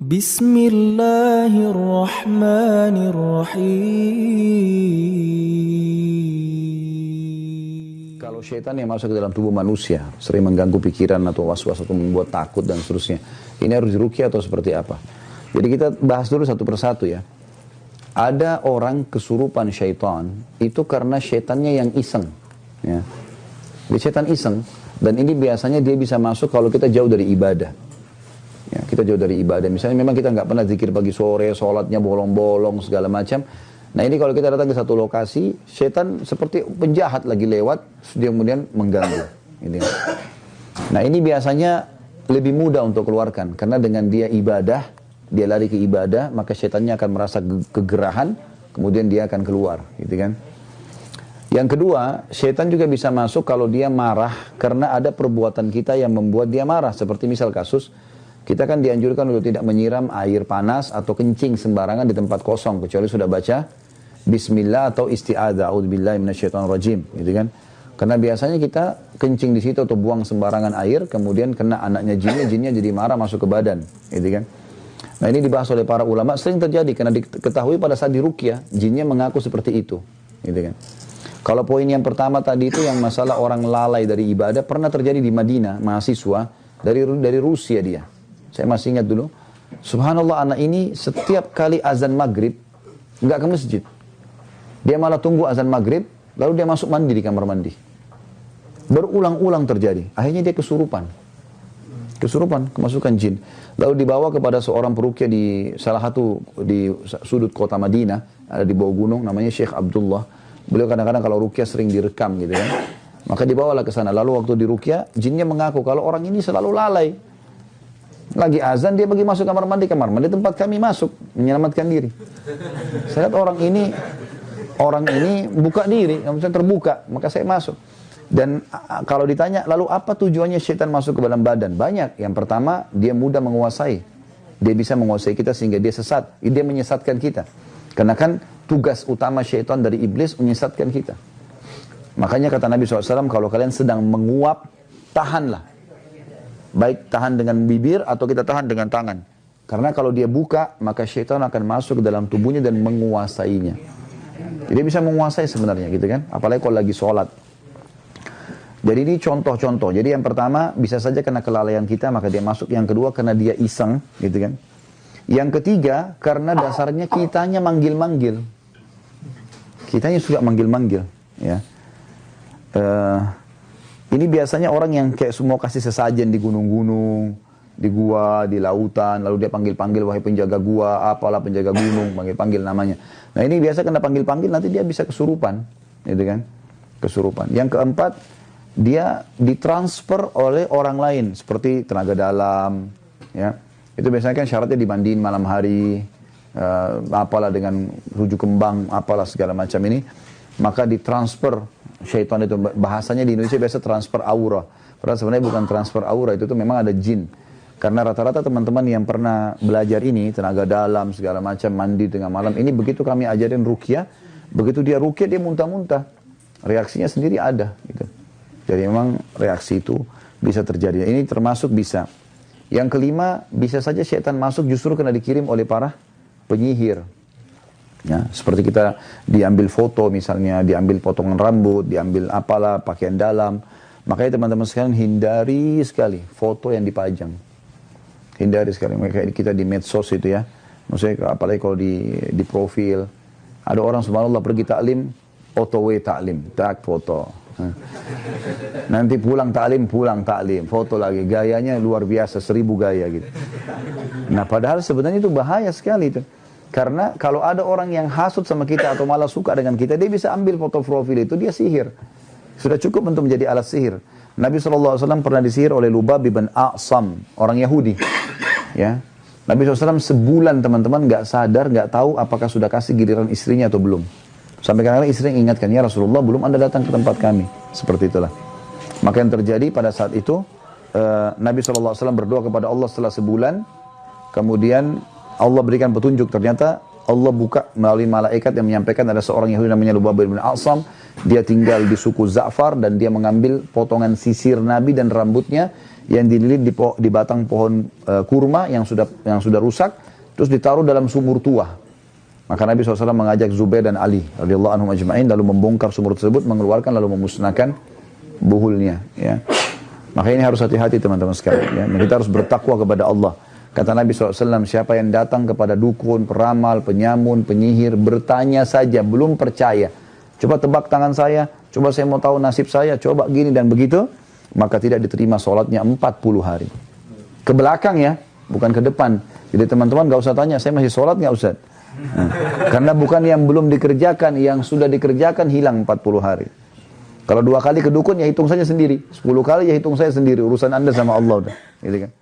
Bismillahirrahmanirrahim. Kalau syaitan yang masuk ke dalam tubuh manusia, sering mengganggu pikiran atau was-was atau membuat takut dan seterusnya, ini harus diruqyah atau seperti apa? Jadi kita bahas dulu satu persatu ya. Ada orang kesurupan syaitan, itu karena syaitannya yang iseng. Ya. Jadi syaitan iseng, dan ini biasanya dia bisa masuk kalau kita jauh dari ibadah. Ya, kita jauh dari ibadah. Misalnya memang kita nggak pernah zikir pagi sore, sholatnya bolong-bolong, segala macam. Nah ini kalau kita datang ke satu lokasi, syaitan seperti penjahat lagi lewat, dia kemudian mengganggu. Gitu. Nah ini biasanya lebih mudah untuk keluarkan, karena dengan dia ibadah, dia lari ke ibadah, maka syaitannya akan merasa kegerahan, kemudian dia akan keluar, gitu kan. Yang kedua, syaitan juga bisa masuk kalau dia marah, karena ada perbuatan kita yang membuat dia marah. Seperti misal kasus, kita kan dianjurkan untuk tidak menyiram air panas atau kencing sembarangan di tempat kosong, kecuali sudah baca Bismillah atau isti'adzah, a'udzubillahi minasyaitonirrajim, gitu kan. Karena biasanya kita kencing di situ atau buang sembarangan air, kemudian kena anaknya jinnya jadi marah masuk ke badan, gitu kan. Nah ini dibahas oleh para ulama, sering terjadi karena diketahui pada saat diruqyah, jinnya mengaku seperti itu, gitu kan. Kalau poin yang pertama tadi itu yang masalah orang lalai dari ibadah, pernah terjadi di Madinah, mahasiswa dari Rusia dia. Saya masih ingat dulu, subhanallah anak ini setiap kali azan maghrib, nggak ke masjid. Dia malah tunggu azan maghrib, lalu dia masuk mandi di kamar mandi. Berulang-ulang terjadi, akhirnya dia kesurupan, kemasukan jin. Lalu dibawa kepada seorang peruqyah di salah satu di sudut kota Madinah, ada di bawah gunung, namanya Syekh Abdullah. Beliau kadang-kadang kalau ruqyah sering direkam gitu kan. Maka dibawalah ke sana. Lalu waktu di ruqyah, jinnya mengaku kalau orang ini selalu lalai. Lagi azan dia pergi masuk kamar mandi tempat kami masuk menyelamatkan diri. Saya lihat orang ini buka diri, maksudnya terbuka, maka saya masuk. Dan kalau ditanya, lalu apa tujuannya syaitan masuk ke dalam badan? Banyak. Yang pertama, dia mudah menguasai. Dia bisa menguasai kita sehingga dia sesat. Dia menyesatkan kita. Karena kan tugas utama syaitan dari iblis menyesatkan kita. Makanya kata Nabi SAW, kalau kalian sedang menguap, tahanlah. Baik tahan dengan bibir atau kita tahan dengan tangan. Karena kalau dia buka, maka syaitan akan masuk ke dalam tubuhnya dan menguasainya. Jadi dia bisa menguasai sebenarnya gitu kan. Apalagi kalau lagi sholat. Jadi ini contoh-contoh. Jadi yang pertama bisa saja karena kelalaian kita maka dia masuk. Yang kedua karena dia iseng, gitu kan. Yang ketiga karena dasarnya kitanya manggil-manggil. Kitanya suka manggil-manggil, ya. Ini biasanya orang yang kayak semua kasih sesajen di gunung-gunung, di gua, di lautan, lalu dia panggil-panggil wahai penjaga gua, apalah penjaga gunung, panggil-panggil namanya. Nah ini biasa kena panggil-panggil nanti dia bisa kesurupan, gitu kan. Kesurupan. Yang keempat, dia ditransfer oleh orang lain seperti tenaga dalam, ya itu biasanya kan syaratnya dimandiin malam hari, apalah dengan rujuk kembang, apalah segala macam ini, maka ditransfer syaitan itu. Bahasanya di Indonesia biasa transfer aura, padahal sebenarnya bukan transfer aura, itu tuh memang ada jin. Karena rata-rata teman-teman yang pernah belajar ini, tenaga dalam segala macam, mandi tengah malam, ini begitu kami ajarin ruqyah, begitu dia ruqyah dia muntah-muntah, reaksinya sendiri ada, gitu. Jadi memang reaksi itu bisa terjadi. Ini termasuk bisa. Yang kelima, bisa saja syaitan masuk justru karena dikirim oleh para penyihir. Ya, seperti kita diambil foto misalnya, diambil potongan rambut, diambil apalah, pakaian dalam. Makanya teman-teman sekalian hindari sekali foto yang dipajang. Hindari sekali. Kayak kita di medsos itu ya. Maksudnya apalagi kalau di profil. Ada orang subhanallah pergi taklim, otw taklim, tak foto. Nanti pulang taklim, foto lagi, gayanya luar biasa, 1000 gaya gitu. Nah padahal sebenarnya itu bahaya sekali itu. Karena kalau ada orang yang hasut sama kita atau malah suka dengan kita, dia bisa ambil foto profil itu, dia sihir. Sudah cukup untuk menjadi alat sihir. Nabi SAW pernah disihir oleh Lubab bin A'sam, orang Yahudi. Ya, Nabi SAW sebulan teman-teman gak sadar, gak tahu apakah sudah kasih giliran istrinya atau belum. Sampai kadang-kadang istri ingatkan, ya Rasulullah belum Anda datang ke tempat kami. Seperti itulah. Maka yang terjadi pada saat itu, Nabi SAW berdoa kepada Allah setelah sebulan. Kemudian Allah berikan petunjuk. Ternyata Allah buka melalui malaikat yang menyampaikan ada seorang Yahudi namanya Lubab bin A'sam. Dia tinggal di suku Za'far dan dia mengambil potongan sisir Nabi dan rambutnya yang dililit di batang pohon kurma yang sudah rusak, terus ditaruh dalam sumur tua. Maka Nabi SAW mengajak Zubair dan Ali radhiyallahu anhum ajma'in lalu membongkar sumur tersebut, mengeluarkan lalu memusnahkan buhulnya. Ya. Maka ini harus hati-hati teman-teman sekalian. Ya. Kita harus bertakwa kepada Allah. Kata Nabi SAW, siapa yang datang kepada dukun, peramal, penyamun, penyihir, bertanya saja, belum percaya. Coba tebak tangan saya, coba saya mau tahu nasib saya, coba gini dan begitu, maka tidak diterima sholatnya 40 hari. Ke belakang ya, bukan ke depan. Jadi teman-teman gak usah tanya, saya masih sholat gak Ustaz? Nah, karena bukan yang belum dikerjakan, yang sudah dikerjakan hilang 40 hari. Kalau 2 kali ke dukun ya hitung saja sendiri, 10 kali ya hitung saya sendiri, urusan Anda sama Allah udah, gitu kan.